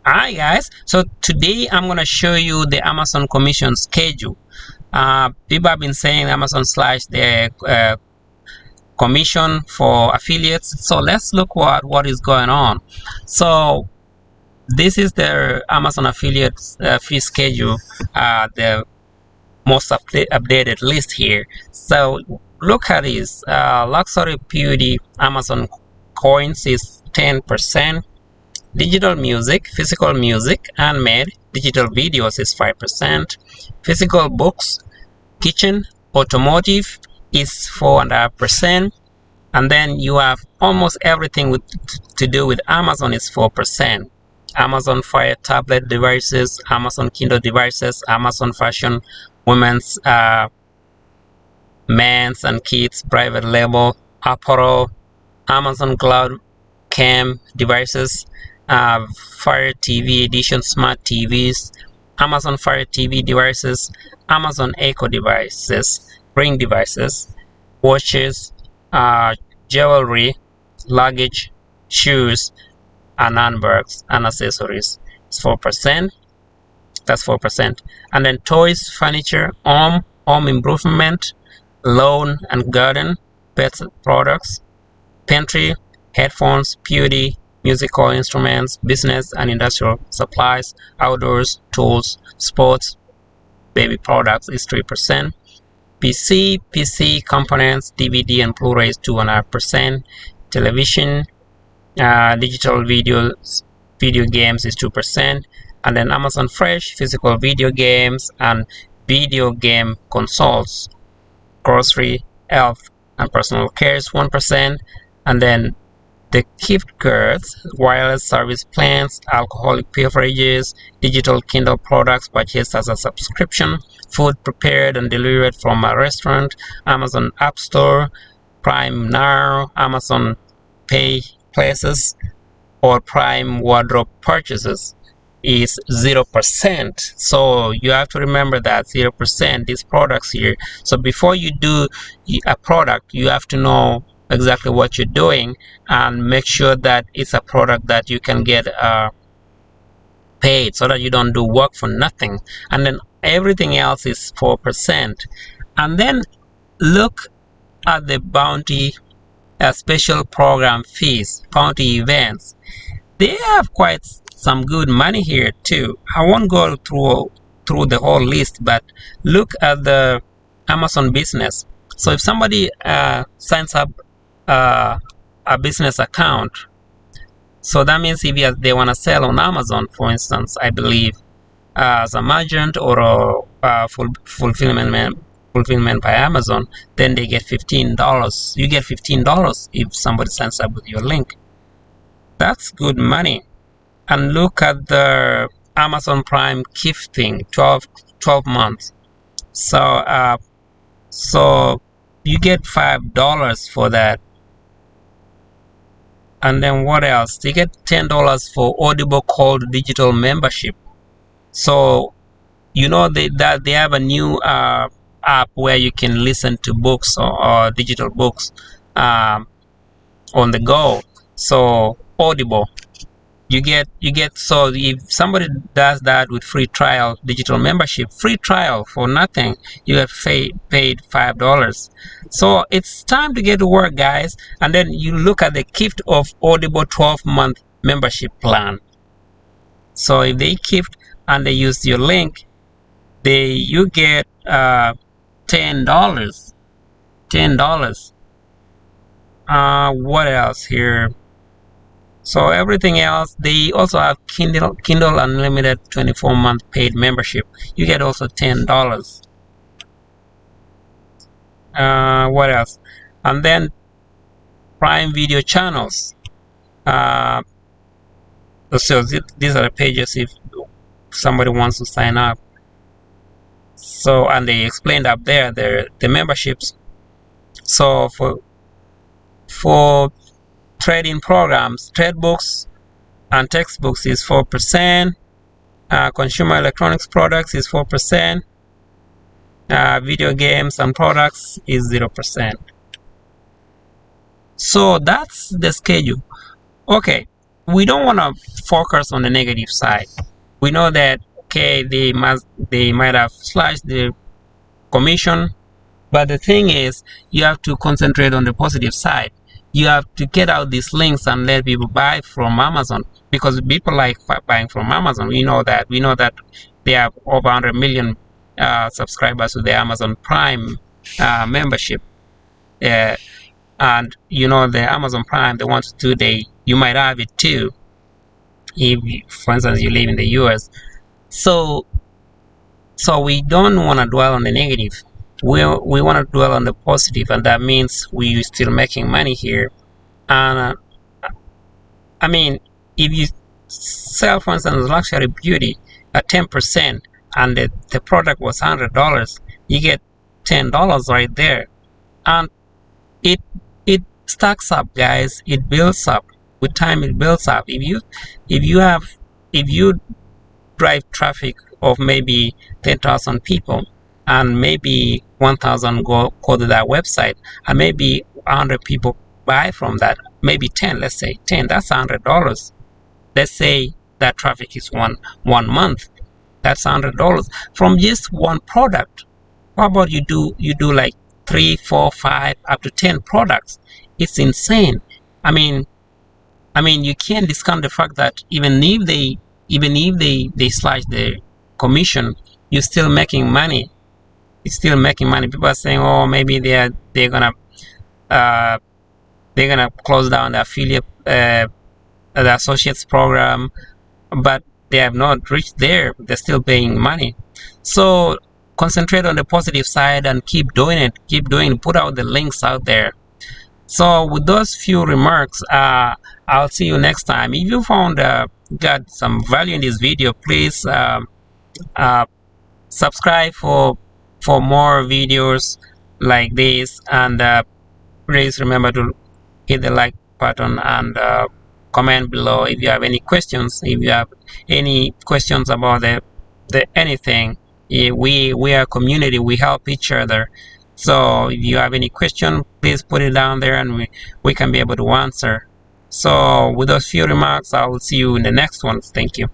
Hi guys, so today I'm gonna show you the Amazon commission schedule. People have been saying Amazon slash the commission for affiliates. So let's look what is going on. So this is the Amazon affiliate fee schedule, the most updated list here. So look at this. Luxury beauty Amazon coins is 10%. Digital music, physical music, handmade, digital videos is 5%. Physical books, kitchen, automotive is 4.5%. And then you have almost everything to do with Amazon is 4%. Amazon Fire tablet devices, Amazon Kindle devices, Amazon Fashion, women's, men's and kids, private label, apparel, Amazon Cloud Cam devices, Fire TV Edition smart TVs, Amazon Fire TV devices, Amazon Echo devices, Ring devices, watches, jewelry, luggage, shoes, and handbags and accessories. It's 4%. That's 4%. And then toys, furniture, home improvement, lawn and garden, pet products, pantry, headphones, beauty, musical instruments, business and industrial supplies, outdoors, tools, sports, baby products is 3%. PC components, DVD and Blu-ray is 2.5%. Television, digital video games is 2%. And then Amazon Fresh, physical video games and video game consoles, grocery, health and personal care is 1%. And then the gift cards, wireless service plans, alcoholic beverages, digital Kindle products purchased as a subscription, food prepared and delivered from a restaurant, Amazon App Store, Prime Now, Amazon Pay Places, or Prime Wardrobe purchases is 0%. So you have to remember that 0%, these products here. So before you do a product, you have to know exactly what you're doing and make sure that it's a product that you can get paid, so that you don't do work for nothing. And then everything else is 4%. And then look at the bounty special program fees, bounty events. They have quite some good money here too. I won't go through the whole list, but look at the Amazon business. So if somebody signs up a business account, so that means if they want to sell on Amazon, for instance, I believe, as a merchant or a fulfillment by Amazon, then they get $15. You get $15 if somebody signs up with your link. That's good money. And look at the Amazon Prime gifting, 12 months. So you get $5 for that. And then what else? You get $10 for Audible Gold digital membership. So you know that they have a new app where you can listen to books or digital books on the go. So Audible, you get so if somebody does that with free trial digital membership, free trial for nothing, you have paid $5. So it's time to get to work, guys. And then you look at the gift of Audible 12-month membership plan. So if they gift and they use your link, you get $10. What else here? So everything else, they also have Kindle Unlimited 24-month paid membership. You get also $10. What else? And then Prime Video channels. So these are the pages if somebody wants to sign up. So, and they explained up there the memberships. So for trading programs, trade books and textbooks is 4%. Consumer electronics products is 4%. Video games and products is 0%. So that's the schedule. Okay, we don't want to focus on the negative side. We know that okay, they might have slashed the commission, but the thing is, you have to concentrate on the positive side. You have to get out these links and let people buy from Amazon, because people like buying from Amazon. We know that they have over 100 million subscribers to the Amazon Prime membership. And you know, the Amazon Prime, they want to do, you might have it too if, for instance, you live in the US. So we don't want to dwell on the negative. We want to dwell on the positive, and that means we still making money here. And I mean, if you sell, for instance, luxury beauty at 10%, and the product was $100, you get $10 right there, and it stacks up, guys. It builds up with time. It builds up. If you drive traffic of maybe 10,000 people, and maybe 1,000 go to that website, and maybe 100 people buy from that, maybe 10, let's say 10, that's $100. Let's say that traffic is one month, that's $100 from just one product. How about you do like 3, 4, 5, up to 10 products? It's insane. I mean, you can't discount the fact that even if they slash the commission, you're still making money. It's still making money. People are saying, oh, maybe they're gonna close down the affiliate, the associates program, but they have not reached there. They're still paying money. So concentrate on the positive side and keep doing it. Put out the links out there. So with those few remarks, I'll see you next time. If you found got some value in this video, please subscribe for more videos like this, and please remember to hit the like button, and comment below if you have any questions. If you have any questions about the anything, we are a community. We help each other. So if you have any question, please put it down there, and we can be able to answer. So with those few remarks, I will see you in the next one. Thank you.